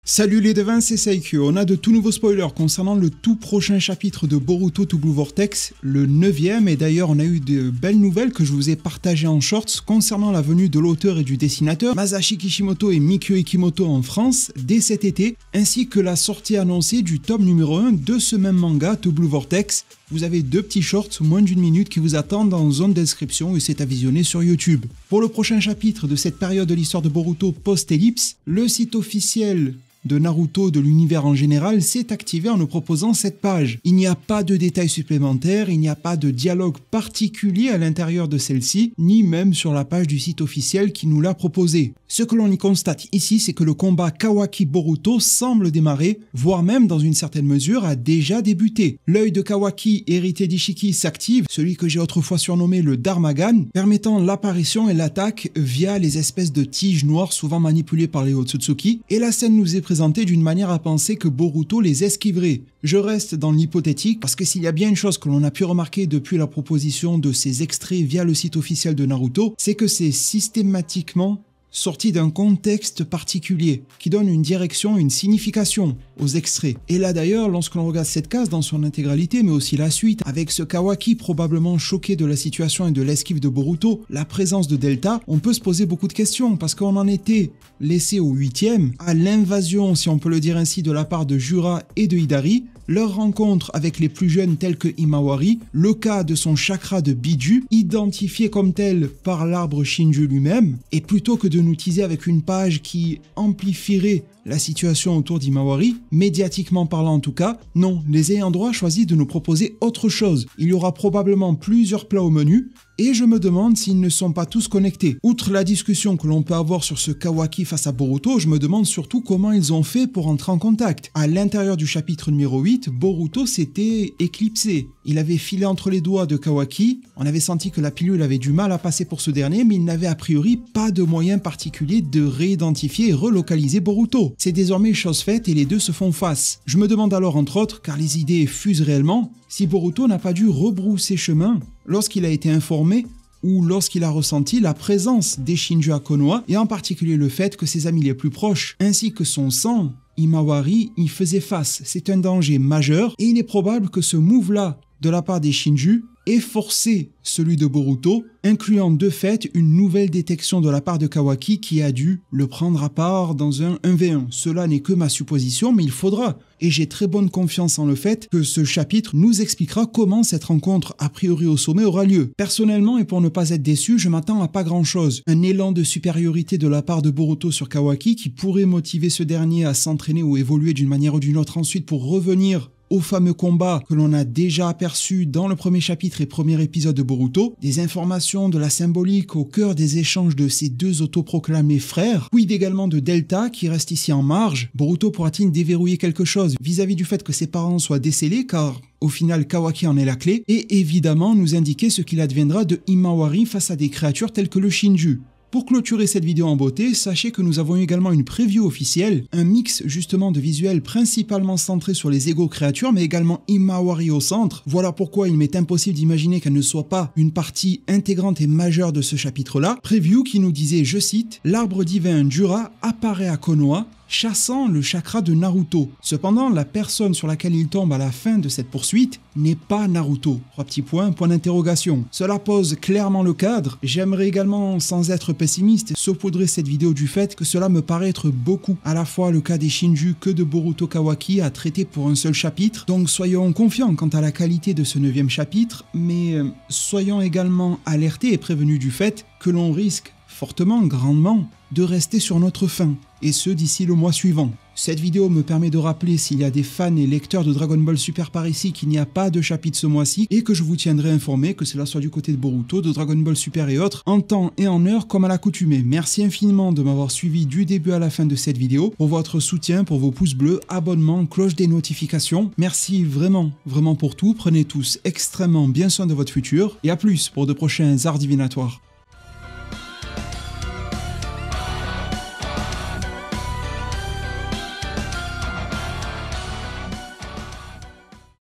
Salut les devins, c'est Saikyo. On a de tout nouveaux spoilers concernant le tout prochain chapitre de Boruto to Blue Vortex, le 9ème, et d'ailleurs on a eu de belles nouvelles que je vous ai partagées en shorts concernant la venue de l'auteur et du dessinateur Masashi Kishimoto et Mikio Ikimoto en France dès cet été, ainsi que la sortie annoncée du tome numéro 1 de ce même manga to Blue Vortex. Vous avez deux petits shorts, moins d'une minute, qui vous attendent en zone de description et c'est à visionner sur YouTube. Pour le prochain chapitre de cette période de l'histoire de Boruto post-ellipse, le site officiel de Naruto, de l'univers en général, s'est activé en nous proposant cette page. Il n'y a pas de détails supplémentaires, il n'y a pas de dialogue particulier à l'intérieur de celle-ci, ni même sur la page du site officiel qui nous l'a proposé. Ce que l'on y constate ici, c'est que le combat Kawaki-Boruto semble démarrer, voire même dans une certaine mesure a déjà débuté. L'œil de Kawaki, hérité d'Ishiki, s'active, celui que j'ai autrefois surnommé le Dharmagan, permettant l'apparition et l'attaque via les espèces de tiges noires souvent manipulées par les Otsutsuki, et la scène nous est présentée d'une manière à penser que Boruto les esquiverait. Je reste dans l'hypothétique parce que s'il y a bien une chose que l'on a pu remarquer depuis la proposition de ces extraits via le site officiel de Naruto, c'est que c'est systématiquement sorti d'un contexte particulier, qui donne une direction, une signification aux extraits. Et là d'ailleurs, lorsque l'on regarde cette case dans son intégralité, mais aussi la suite, avec ce Kawaki probablement choqué de la situation et de l'esquive de Boruto, la présence de Delta, on peut se poser beaucoup de questions, parce qu'on en était laissé au 8ème, à l'invasion, si on peut le dire ainsi, de la part de Jura et de Hidari, leur rencontre avec les plus jeunes tels que Himawari, le cas de son chakra de Biju, identifié comme tel par l'arbre Shinju lui-même, et plutôt que de nous teaser avec une page qui amplifierait la situation autour d'Himawari, médiatiquement parlant en tout cas, non, les ayants droit choisissent de nous proposer autre chose. Il y aura probablement plusieurs plats au menu, et je me demande s'ils ne sont pas tous connectés. Outre la discussion que l'on peut avoir sur ce Kawaki face à Boruto, je me demande surtout comment ils ont fait pour entrer en contact. À l'intérieur du chapitre numéro 8, Boruto s'était éclipsé. Il avait filé entre les doigts de Kawaki, on avait senti que la pilule avait du mal à passer pour ce dernier, mais il n'avait a priori pas de moyen particulier de réidentifier et relocaliser Boruto. C'est désormais chose faite et les deux se font face. Je me demande alors entre autres, car les idées fusent réellement, si Boruto n'a pas dû rebrousser chemin lorsqu'il a été informé ou lorsqu'il a ressenti la présence des Shinju à Konoha, et en particulier le fait que ses amis les plus proches, ainsi que son sang, Himawari, y faisaient face. C'est un danger majeur, et il est probable que ce move-là, de la part des Shinju, ait forcé celui de Boruto, incluant de fait une nouvelle détection de la part de Kawaki qui a dû le prendre à part dans un 1v1. Cela n'est que ma supposition, mais il faudra. Et j'ai très bonne confiance en le fait que ce chapitre nous expliquera comment cette rencontre a priori au sommet aura lieu. Personnellement, et pour ne pas être déçu, je m'attends à pas grand chose. Un élan de supériorité de la part de Boruto sur Kawaki qui pourrait motiver ce dernier à s'entraîner ou évoluer d'une manière ou d'une autre ensuite pour revenir au fameux combat que l'on a déjà aperçu dans le premier chapitre et premier épisode de Boruto, des informations de la symbolique au cœur des échanges de ces deux autoproclamés frères, quid également de Delta qui reste ici en marge. Boruto pourra-t-il déverrouiller quelque chose vis-à-vis du fait que ses parents soient décédés, car au final Kawaki en est la clé, et évidemment nous indiquer ce qu'il adviendra de Himawari face à des créatures telles que le Shinju. Pour clôturer cette vidéo en beauté, sachez que nous avons également une preview officielle, un mix justement de visuels principalement centrés sur les égaux créatures, mais également Himawari au centre. Voilà pourquoi il m'est impossible d'imaginer qu'elle ne soit pas une partie intégrante et majeure de ce chapitre-là. Preview qui nous disait, je cite, « L'arbre divin Jura apparaît à Konoha, chassant le chakra de Naruto. Cependant, la personne sur laquelle il tombe à la fin de cette poursuite n'est pas Naruto. » Trois petits points, point d'interrogation. Cela pose clairement le cadre. J'aimerais également, sans être pessimiste, saupoudrer cette vidéo du fait que cela me paraît être beaucoup, à la fois le cas des Shinju que de Boruto Kawaki à traiter pour un seul chapitre. Donc soyons confiants quant à la qualité de ce 9e chapitre, mais soyons également alertés et prévenus du fait que l'on risque fortement, grandement, de rester sur notre faim, et ce d'ici le mois suivant. Cette vidéo me permet de rappeler s'il y a des fans et lecteurs de Dragon Ball Super par ici qu'il n'y a pas de chapitre ce mois-ci, et que je vous tiendrai informé, que cela soit du côté de Boruto, de Dragon Ball Super et autres, en temps et en heure comme à l'accoutumée. Merci infiniment de m'avoir suivi du début à la fin de cette vidéo, pour votre soutien, pour vos pouces bleus, abonnements, cloche des notifications. Merci vraiment, vraiment pour tout, prenez tous extrêmement bien soin de votre futur, et à plus pour de prochains arts divinatoires.